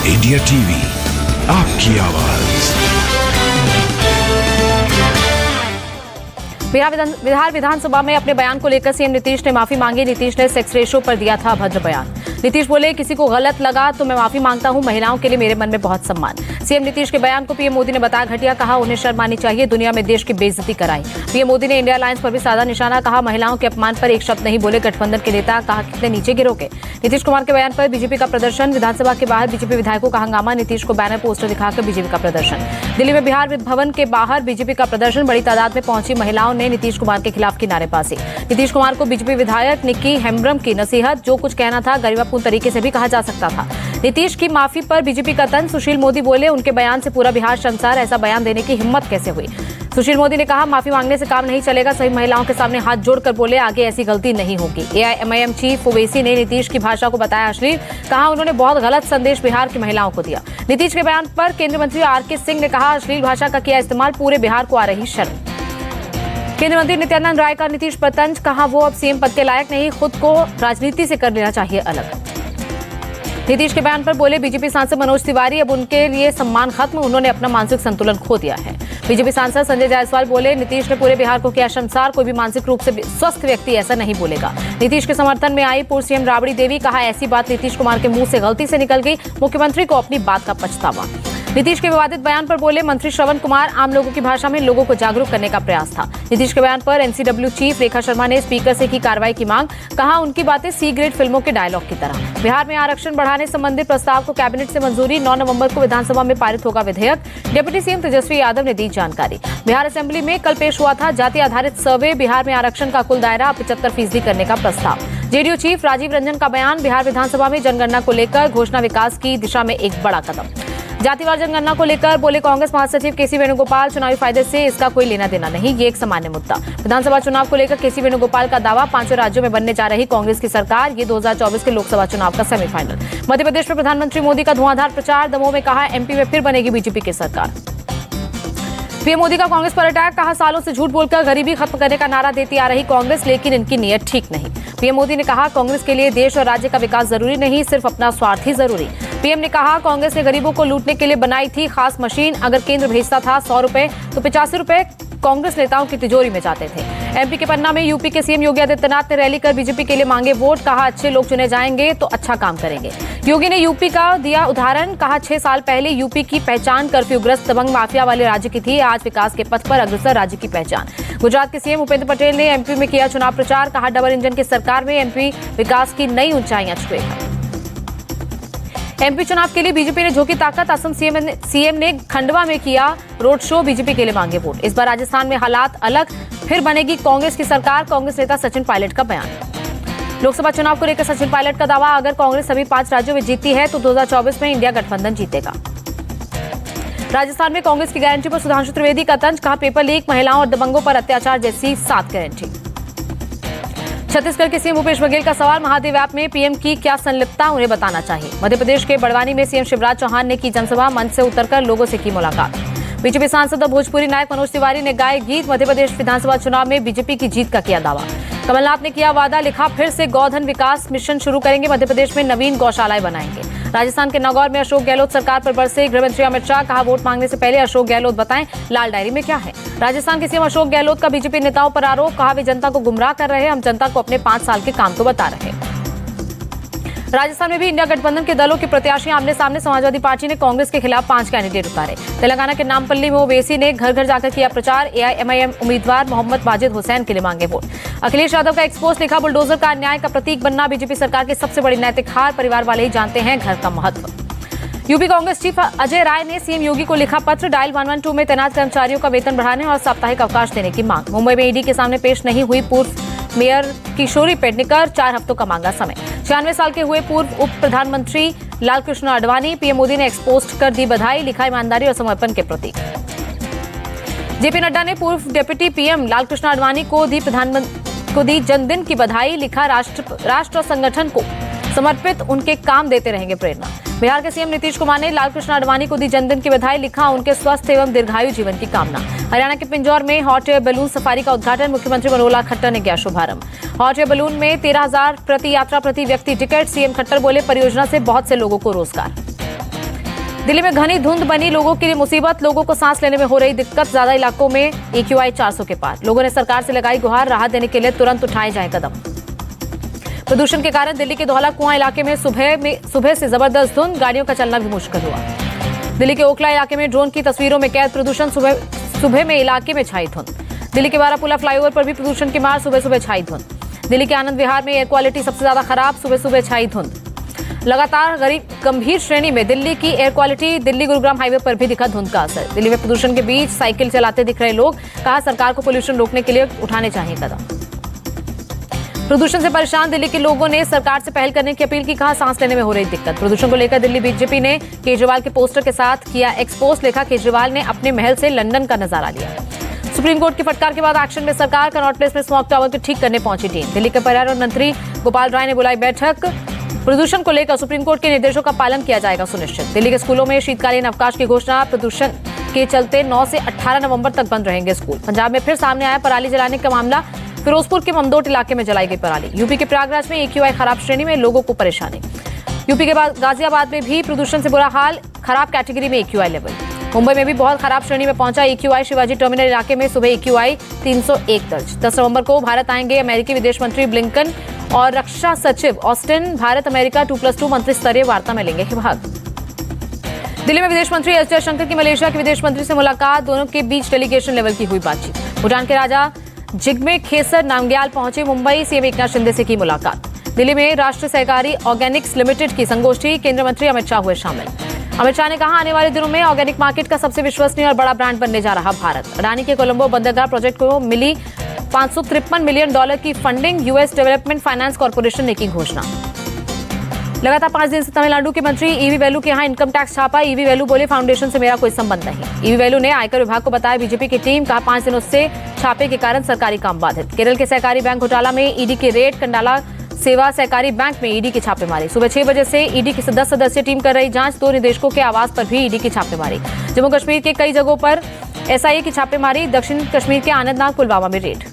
India TV, आपकी आवाज। बिहार विधानसभा में अपने बयान को लेकर सीएम नीतीश ने माफी मांगी। नीतीश ने सेक्स रेशो पर दिया था भद्र बयान। नीतीश बोले, किसी को गलत लगा तो मैं माफी मांगता हूं, महिलाओं के लिए मेरे मन में बहुत सम्मान। सीएम नीतीश के बयान को पीएम मोदी ने बताया घटिया, कहा उन्हें शर्म आनी चाहिए, दुनिया में देश की बेइज्जती कराई। पीएम मोदी ने इंडिया अलायंस पर भी साधा निशाना, कहा महिलाओं के अपमान पर एक शब्द नहीं बोले गठबंधन के नेता, कहा कितने नीचे गिरोगे। नीतीश कुमार के बयान पर बीजेपी का प्रदर्शन, विधानसभा के बाहर बीजेपी विधायकों का हंगामा, नीतीश को बैनर पोस्टर दिखाकर बीजेपी का प्रदर्शन। दिल्ली में बिहार भवन के बाहर बीजेपी का प्रदर्शन, बड़ी तादाद में पहुंची महिलाओं ने नीतीश कुमार के खिलाफ की नारेबाजी। नीतीश कुमार को बीजेपी विधायक निक्की हेम्ब्रम की नसीहत, जो कुछ कहना था गरिमापूर्ण तरीके से भी कहा जा सकता था। नीतीश की माफी पर बीजेपी का तंज, सुशील मोदी बोले उनके बयान से पूरा बिहार शर्मसार, ऐसा बयान देने की हिम्मत कैसे हुई। सुशील मोदी ने कहा माफी मांगने से काम नहीं चलेगा, सभी महिलाओं के सामने हाथ जोड़कर बोले आगे ऐसी गलती नहीं होगी। एआईएमआईएम चीफ ओवैसी ने नीतीश की भाषा को बताया अश्लील, कहा उन्होंने बहुत गलत संदेश बिहार की महिलाओं को दिया। नीतीश के बयान पर केंद्रीय मंत्री आरके सिंह ने कहा अश्लील भाषा का किया इस्तेमाल, पूरे बिहार को आ रही शर्म। केंद्रीय मंत्री नित्यानंद राय का नीतीश पर तंज, कहा वो अब सीएम पद के लायक नहीं, खुद को राजनीति से कर लेना चाहिए अलग। नीतीश के बयान पर बोले बीजेपी सांसद मनोज तिवारी, अब उनके लिए सम्मान खत्म, उन्होंने अपना मानसिक संतुलन खो दिया है। बीजेपी सांसद संजय जायसवाल बोले नीतीश ने पूरे बिहार को किया शर्मसार, कोई भी मानसिक रूप से स्वस्थ व्यक्ति ऐसा नहीं बोलेगा। नीतीश के समर्थन में आई पूर्व सीएम राबड़ी देवी, कहा ऐसी बात नीतीश कुमार के मुंह से गलती से निकल गई, मुख्यमंत्री को अपनी बात का पछतावा। नीतीश के विवादित बयान पर बोले मंत्री श्रवण कुमार, आम लोगों की भाषा में लोगों को जागरूक करने का प्रयास था। नीतीश के बयान पर एनसीडब्ल्यू चीफ रेखा शर्मा ने स्पीकर से की कार्रवाई की मांग, कहा उनकी बातें सी ग्रेड फिल्मों के डायलॉग की तरह। बिहार में आरक्षण बढ़ाने संबंधी प्रस्ताव को कैबिनेट से मंजूरी, 9 नवंबर को विधानसभा में पारित होगा विधेयक, डिप्टी सीएम तेजस्वी यादव ने दी जानकारी। बिहार असेंबली में कल पेश हुआ था जाति आधारित सर्वे, बिहार में आरक्षण का कुल दायरा 75% करने का प्रस्ताव। जेडीयू चीफ राजीव रंजन का बयान, बिहार विधानसभा में जनगणना को लेकर घोषणा विकास की दिशा में एक बड़ा कदम। जातिवार जनगणना को लेकर बोले कांग्रेस महासचिव केसी वेणुगोपाल, चुनावी फायदे से इसका कोई लेना देना नहीं, ये एक सामान्य मुद्दा। विधानसभा चुनाव को लेकर केसी वेणुगोपाल का दावा, 5 राज्यों में बनने जा रही कांग्रेस की सरकार, ये 2024 के लोकसभा चुनाव का सेमीफाइनल। मध्य प्रदेश में प्रधानमंत्री मोदी का धुआंधार प्रचार, दमोह में कहा एमपी में फिर बनेगी बीजेपी की सरकार। पीएम मोदी का कांग्रेस पर अटैक, कहा सालों से झूठ बोलकर गरीबी खत्म करने का नारा देती आ रही कांग्रेस, लेकिन इनकी नीयत ठीक नहीं। पीएम मोदी ने कहा कांग्रेस के लिए देश और राज्य का विकास जरूरी नहीं, सिर्फ अपना स्वार्थ ही जरूरी। पीएम ने कहा कांग्रेस ने गरीबों को लूटने के लिए बनाई थी खास मशीन, अगर केंद्र भेजता था 100 रुपए तो 85 रुपए कांग्रेस नेताओं की तिजोरी में जाते थे। एमपी के पन्ना में यूपी के सीएम योगी आदित्यनाथ ने रैली कर बीजेपी के लिए मांगे वोट, कहा अच्छे लोग चुने जाएंगे तो अच्छा काम करेंगे। योगी ने यूपी का दिया उदाहरण, कहा 6 साल पहले यूपी की पहचान कर्फ्यूग्रस्त दबंग माफिया वाले राज्य की थी, आज विकास के पथ पर अग्रसर राज्य की पहचान। गुजरात के सीएम भूपेंद्र पटेल ने एमपी में किया चुनाव प्रचार, कहा डबल इंजन की सरकार में एमपी विकास की नई ऊंचाइयां छुएगा। एमपी चुनाव के लिए बीजेपी ने झोंकी ताकत, असम सीएम ने खंडवा में किया रोड शो, बीजेपी के लिए मांगे वोट। इस बार राजस्थान में हालात अलग, फिर बनेगी कांग्रेस की सरकार, कांग्रेस नेता सचिन पायलट का बयान। लोकसभा चुनाव को लेकर सचिन पायलट का दावा, अगर कांग्रेस सभी 5 राज्यों में जीतती है तो 2024 में इंडिया गठबंधन जीतेगा। राजस्थान में कांग्रेस की गारंटी पर सुधांशु त्रिवेदी का तंज, कहा पेपर लीक, महिलाओं और दबंगों पर अत्याचार जैसी 7 गारंटी। छत्तीसगढ़ के सीएम भूपेश बघेल का सवाल, महादेव ऐप में पीएम की क्या संलिप्तता, उन्हें बताना चाहिए। मध्य प्रदेश के बड़वानी में सीएम शिवराज चौहान ने की जनसभा, मंच से उतरकर लोगों से की मुलाकात। बीजेपी सांसद और भोजपुरी नायक मनोज तिवारी ने गाए गीत, मध्य प्रदेश विधानसभा चुनाव में बीजेपी की जीत का किया दावा। कमलनाथ ने किया वादा, लिखा फिर से गौधन विकास मिशन शुरू करेंगे, मध्य प्रदेश में नवीन गौशालाएं बनाएंगे। राजस्थान के नागौर में अशोक गहलोत सरकार पर बरसे गृहमंत्री अमित शाह, कहा वोट मांगने से पहले अशोक गहलोत बताएं लाल डायरी में क्या है। राजस्थान के सीएम अशोक गहलोत का बीजेपी नेताओं पर आरोप, कहा वे जनता को गुमराह कर रहे हैं, हम जनता को अपने 5 साल के काम को बता रहे हैं। राजस्थान में भी इंडिया गठबंधन के दलों के प्रत्याशी आमने सामने, समाजवादी पार्टी ने कांग्रेस के खिलाफ 5 कैंडिडेट उतारे। तेलंगाना के नामपल्ली में ओवैसी ने घर घर जाकर किया प्रचार, एआईएमआईएम उम्मीदवार मोहम्मद वाजिद हुसैन के लिए मांगे वोट। अखिलेश यादव का एक्सपोज, लिखा बुलडोजर का अन्याय का प्रतीक बनना बीजेपी सरकार की सबसे बड़ी नैतिक हार, परिवार वाले ही जानते हैं घर का महत्व। यूपी कांग्रेस चीफ अजय राय ने सीएम योगी को लिखा पत्र, डायल 112 में तैनात कर्मचारियों का वेतन बढ़ाने और साप्ताहिक अवकाश देने की मांग। मुंबई में ईडी के सामने पेश नहीं हुई पूर्व मेयर किशोरी पेडनेकर, 4 हफ्तों का मांगा समय। 96 साल के हुए पूर्व उप प्रधानमंत्री लालकृष्ण आडवाणी, पीएम मोदी ने एक्सपोज कर दी बधाई, लिखा ईमानदारी और समर्पण के प्रतीक। जेपी नड्डा ने पूर्व डिप्टी पीएम लालकृष्ण आडवाणी को दी जन्मदिन की बधाई, लिखा राष्ट्र और संगठन को समर्पित उनके काम देते रहेंगे प्रेरणा। बिहार के सीएम नीतीश कुमार ने लालकृष्ण आडवाणी को दी जन्मदिन की बधाई, लिखा उनके स्वस्थ एवं दीर्घायु जीवन की कामना। हरियाणा के पिंजौर में हॉट एयर बैलून सफारी का उद्घाटन, मुख्यमंत्री मनोहर लाल खट्टर ने किया शुभारंभ। हॉट एयर बैलून में 13,000 प्रति यात्रा प्रति व्यक्ति टिकट, सीएम खट्टर बोले परियोजना से बहुत से लोगों को रोजगार। दिल्ली में घनी धुंध बनी लोगों के लिए मुसीबत, लोगों को सांस लेने में हो रही दिक्कत, ज्यादा इलाकों में AQI 400 के पार। लोगों ने सरकार से लगाई गुहार, राहत देने के लिए तुरंत उठाए जाएं कदम। प्रदूषण के कारण दिल्ली के धौला कुआं इलाके में सुबह से जबरदस्त धुंध, गाड़ियों का चलना भी मुश्किल हुआ। दिल्ली के ओखला इलाके में ड्रोन की तस्वीरों में कैद प्रदूषण, सुबह में इलाके में छाई धुंध। दिल्ली के बारापुला फ्लाईओवर पर भी प्रदूषण की मार, सुबह सुबह छाई धुंध। दिल्ली के आनंद विहार में एयर क्वालिटी सबसे ज्यादा खराब, सुबह सुबह छाई धुंध। लगातार गंभीर श्रेणी में दिल्ली की air quality, Delhi Gurugram highway पर भी दिखा धुंध का असर। दिल्ली में प्रदूषण के बीच साइकिल चलाते दिख रहे लोग, कहा सरकार को पोल्यूशन रोकने के लिए उठाने चाहिए कदम। प्रदूषण से परेशान दिल्ली के लोगों ने सरकार से पहल करने की अपील की, कहा सांस लेने में हो रही दिक्कत। प्रदूषण को लेकर दिल्ली बीजेपी ने केजरीवाल के पोस्टर के साथ किया एक्सपोज, लिखा केजरीवाल ने अपने महल से लंदन का नजारा लिया। सुप्रीम कोर्ट की फटकार के बाद एक्शन में सरकार, कनॉट प्लेस में स्मोक टावर को ठीक करने पहुंची टीम। दिल्ली के पर्यावरण मंत्री गोपाल राय ने बुलाई बैठक, प्रदूषण को लेकर सुप्रीम कोर्ट के निर्देशों का पालन किया जाएगा सुनिश्चित। दिल्ली के स्कूलों में शीतकालीन अवकाश की घोषणा, प्रदूषण के चलते 9 से 18 नवंबर तक बंद रहेंगे स्कूल। पंजाब में फिर सामने आया पराली जलाने का मामला, फिरोजपुर के ममदोट इलाके में जलाई गई पराली। यूपी के प्रयागराज में AQI खराब श्रेणी में, लोगों को परेशानी। यूपी के बाद गाजियाबाद में भी प्रदूषण से बुरा हाल, खराब कैटेगरी में AQI लेवल। मुंबई में भी बहुत खराब श्रेणी में पहुंचा AQI, शिवाजी टर्मिनल इलाके में सुबह AQI 301 दर्ज। 10 नवंबर को भारत आएंगे अमेरिकी विदेश मंत्री ब्लिंकन और रक्षा सचिव ऑस्टिन, भारत अमेरिका 2+2 मंत्री स्तरीय वार्ता में लेंगे भाग। दिल्ली में विदेश मंत्री एस जयशंकर की मलेशिया के विदेश मंत्री से मुलाकात, दोनों के बीच डेलीगेशन लेवल की हुई बातचीत। भूटान के राजा जिग्मे खेसर नामग्याल पहुंचे मुंबई, सीएम एकनाथ शिंदे से की मुलाकात। दिल्ली में राष्ट्रीय सहकारी ऑर्गेनिक्स लिमिटेड की संगोष्ठी, केंद्रीय मंत्री अमित शाह हुए शामिल। अमित शाह ने कहा आने वाले दिनों में ऑर्गेनिक मार्केट का सबसे विश्वसनीय और बड़ा ब्रांड बनने जा रहा भारत। अडानी के कोलंबो बंदरगाह प्रोजेक्ट को मिली $553 मिलियन की funding, US development finance corporation ने की घोषणा। लगातार 5 दिन से तमिलनाडु के मंत्री ईवी वेलू के यहां इनकम टैक्स छापा। ईवी वेलू बोले फाउंडेशन से मेरा कोई संबंध नहीं। ईवी वेलू ने आयकर विभाग को बताया बीजेपी की टीम, कहा 5 दिनों से छापे के कारण सरकारी काम बाधित। केरल के सहकारी बैंक घोटाला में ईडी के रेड, कंडाला सेवा सहकारी बैंक में ईडी की छापेमारी। सुबह 6 बजे से ईडी की 10 सदस्यीय टीम कर रही जांच, 2 निदेशकों के आवास पर भी ईडी की छापेमारी। जम्मू कश्मीर के कई जगहों पर SIA की छापेमारी, दक्षिण कश्मीर के आनंदनाग पुलवामा में रेड।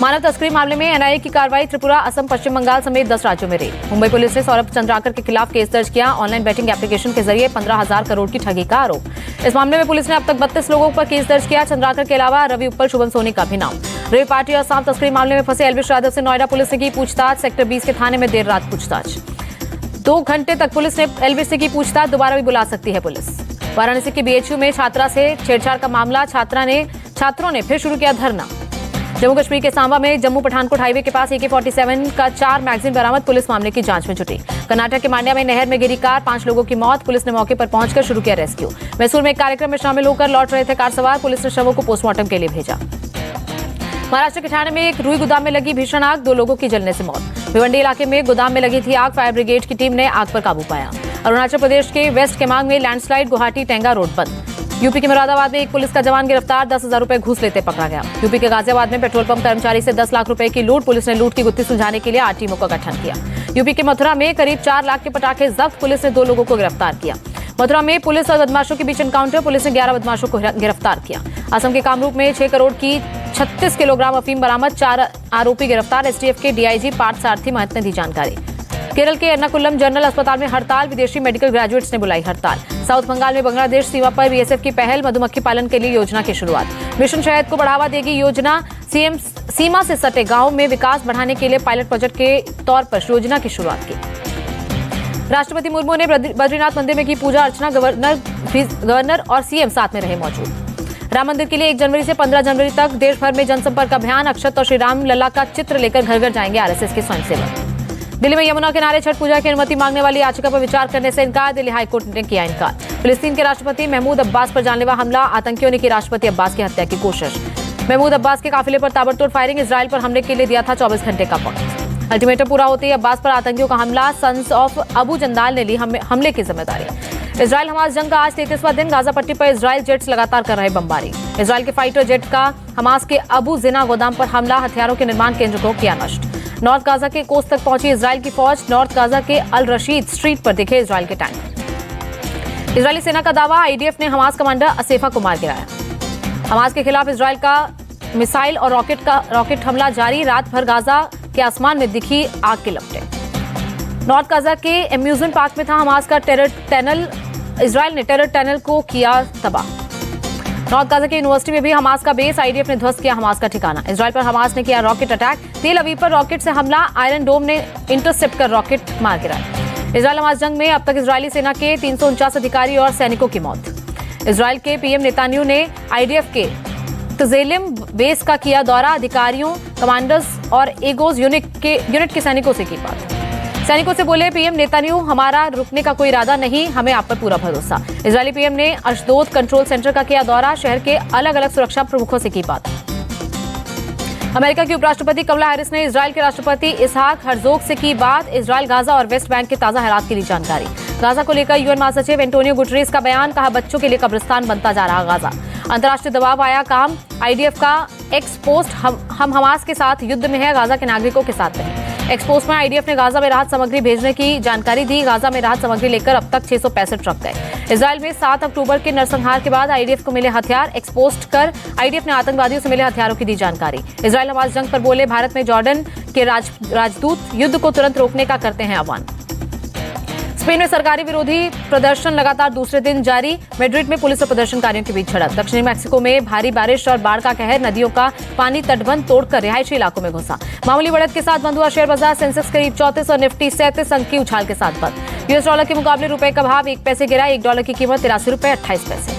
मानव तस्करी मामले में NIA की कार्रवाई, त्रिपुरा, असम, पश्चिम बंगाल समेत 10 राज्यों में रेड। मुंबई पुलिस ने सौरभ चंद्राकर के खिलाफ केस दर्ज किया, ऑनलाइन बैटिंग एप्लीकेशन के जरिए 15,000 करोड़ की ठगी का आरोप। इस मामले में पुलिस ने अब तक 32 लोगों पर केस दर्ज किया। चंद्राकर के अलावा रवि उप्पल, शुभम सोनी का भी नाम। रवि पार्टी और सांप तस्करी मामले में फंसे एल्विश यादव से नोएडा पुलिस ने की पूछताछ, सेक्टर 20 के थाने में देर रात पूछताछ। 2 घंटे तक पुलिस ने एल्विश से की पूछताछ, दोबारा भी बुला सकती है पुलिस। वाराणसी के BHU में छात्रा से छेड़छाड़ का मामला, छात्रों ने फिर शुरू किया धरना। जम्मू कश्मीर के सांबा में जम्मू पठानकोट हाईवे के पास AK-47 का 4 मैगजीन बरामद, पुलिस मामले की जांच में जुटी। कर्नाटक के मांड्या में नहर में गिरी कार, 5 लोगों की मौत, पुलिस ने मौके पर पहुंचकर शुरू किया रेस्क्यू। मैसूर में एक कार्यक्रम में शामिल होकर लौट रहे थे कार सवार, पुलिस ने शवों को पोस्टमार्टम के लिए भेजा। महाराष्ट्र के ठाणे में एक रुई गोदाम में लगी भीषण आग, 2 लोगों की जलने से मौत। भिवंडी इलाके में गोदाम में लगी थी आग, फायर ब्रिगेड की टीम ने आग पर काबू पाया। अरुणाचल प्रदेश के वेस्ट केमांग में लैंडस्लाइड, गुवाहाटी टेंगा रोड बंद। यूपी के मुरादाबाद में एक पुलिस का जवान गिरफ्तार, 10,000 रुपए घूस लेते पकड़ा गया। यूपी के गाजियाबाद में पेट्रोल पंप कर्मचारी से 10 लाख रुपए की लूट, पुलिस ने लूट की गुत्थी सुलझाने के लिए 8 टीमों का गठन किया। यूपी के मथुरा में करीब 4 लाख के पटाखे जब्त, पुलिस ने 2 लोगों को गिरफ्तार किया। मथुरा में पुलिस और बदमाशों के बीच एनकाउंटर, पुलिस ने 11 बदमाशों को गिरफ्तार किया। असम के कामरूप में 6 करोड़ की 36 किलोग्राम अफीम बरामद, 4 आरोपी गिरफ्तार, STF के DIG पार्थ सारथी महंत ने दी जानकारी। केरल के एर्नाकुलम जनरल अस्पताल में हड़ताल, विदेशी मेडिकल ग्रेजुएट्स ने बुलाई हड़ताल। साउथ बंगाल में बांग्लादेश सीमा पर BSF की पहल, मधुमक्खी पालन के लिए योजना की शुरुआत। मिशन शहद को बढ़ावा देगी योजना, सीएम सीमा से सटे गांव में विकास बढ़ाने के लिए पायलट प्रोजेक्ट के तौर पर योजना की शुरुआत की। राष्ट्रपति मुर्मू ने बद्रीनाथ मंदिर में की पूजा अर्चना, गवर्नर और CM साथ में रहे मौजूद। राम मंदिर के लिए 1 जनवरी से 15 जनवरी तक देश भर में जनसंपर्क अभियान, अक्षत और श्री राम लला का चित्र लेकर घर घर जाएंगे RSS के स्वयंसेवक। दिल्ली में यमुना किनारे छठ पूजा की अनुमति मांगने वाली याचिका पर विचार करने से इनकार, दिल्ली हाईकोर्ट ने किया इनकार। फिलिस्तीन के राष्ट्रपति महमूद अब्बास पर जानलेवा हमला, आतंकियों ने की राष्ट्रपति अब्बास की हत्या की कोशिश। महमूद अब्बास के काफिले पर ताबड़तोड़ फायरिंग, इजराइल पर हमले के लिए दिया था 24 घंटे का वक्त। अल्टीमेटम पूरा होते ही अब्बास पर आतंकियों का हमला, सन्स ऑफ अबू जंदाल ने ली हमले की जिम्मेदारी। इजराइल हमास जंग का आज 33वां दिन, गाजा पट्टी पर इजराइल जेट्स लगातार कर रहे बमबारी। इजराइल के फाइटर जेट का हमास के अबू जिना गोदाम पर हमला, हथियारों के निर्माण केंद्र को किया नष्ट। नॉर्थ गाजा के कोस्ट तक पहुंची इजराइल की फौज, नॉर्थ गाजा के अल रशीद स्ट्रीट पर दिखे इजराइल के टैंक। इजरायली सेना का दावा, IDF ने हमास कमांडर असेफा को मार गिराया। हमास के खिलाफ इजराइल का मिसाइल और रॉकेट हमला जारी, रात भर गाजा के आसमान में दिखी आग के लपटें। नॉर्थ गाजा के एम्यूजमेंट पार्क में था हमास का टेरर टनल, इजराइल ने टेरर टनल को किया तबाह। नॉर्थ गाजा की यूनिवर्सिटी में भी हमास का बेस, आईडीएफ ने ध्वस्त किया हमास का ठिकाना। इजराइल पर हमास ने किया रॉकेट अटैक, तेल अवीव पर रॉकेट से हमला, आयरन डोम ने इंटरसेप्ट कर रॉकेट मार गिराया। इजराइल हमास जंग में अब तक इजरायली सेना के 349 अधिकारी और सैनिकों की मौत। इजराइल के पीएम नेतान्याहू ने आईडीएफ के तजेलिम बेस का किया दौरा, अधिकारियों, कमांडर्स और एगोज यूनिट के सैनिकों से की बात। सैनिकों से बोले पीएम नेतान्याहू, हमारा रुकने का कोई इरादा नहीं, हमें आप पर पूरा भरोसा। इजरायली पीएम ने अशदोद कंट्रोल सेंटर का किया दौरा, शहर के अलग अलग सुरक्षा प्रमुखों से की बात। अमेरिका की उपराष्ट्रपति कमला हैरिस ने इजराइल के राष्ट्रपति इसहाक हर्जोग से की बात। इजराइल, गाजा और वेस्ट बैंक के ताजा हालात के लिए जानकारी। गाजा को लेकर यूएन महासचिव एंटोनियो गुटरेस का बयान, कहा बच्चों के लिए कब्रिस्तान बनता जा रहा गाजा। अंतर्राष्ट्रीय दबाव आया काम, आईडीएफ का एक्सपोस्ट, हम हमास के साथ युद्ध में है, गाजा के नागरिकों के साथ नहीं। एक्सपोस्ट में आईडीएफ ने गाजा में राहत सामग्री भेजने की जानकारी दी। गाजा में राहत सामग्री लेकर अब तक 665 ट्रक गए। इजराइल में 7 अक्टूबर के नरसंहार के बाद आईडीएफ को मिले हथियार, एक्सपोस्ट कर आईडीएफ ने आतंकवादियों से मिले हथियारों की दी जानकारी। इजराइल हमास जंग पर बोले, भारत में जॉर्डन के राजदूत युद्ध को तुरंत रोकने का करते हैं आह्वान। स्पेन में सरकारी विरोधी प्रदर्शन लगातार दूसरे दिन जारी। मैड्रिड में पुलिस और प्रदर्शनकारियों के बीच झड़प। दक्षिणी मैक्सिको में भारी बारिश और बाढ़ का कहर, नदियों का पानी तटबंध तोड़कर रिहायशी इलाकों में घुसा। मामूली बढ़त के साथ बंद हुआ शेयर बाजार, सेंसेक्स करीब 34 और निफ्टी 37 अंक की उछाल के साथ बंद। यूएस डॉलर के मुकाबले रुपए का भाव 1 पैसे गिरा, $1 की कीमत 83 रुपए 28 पैसे।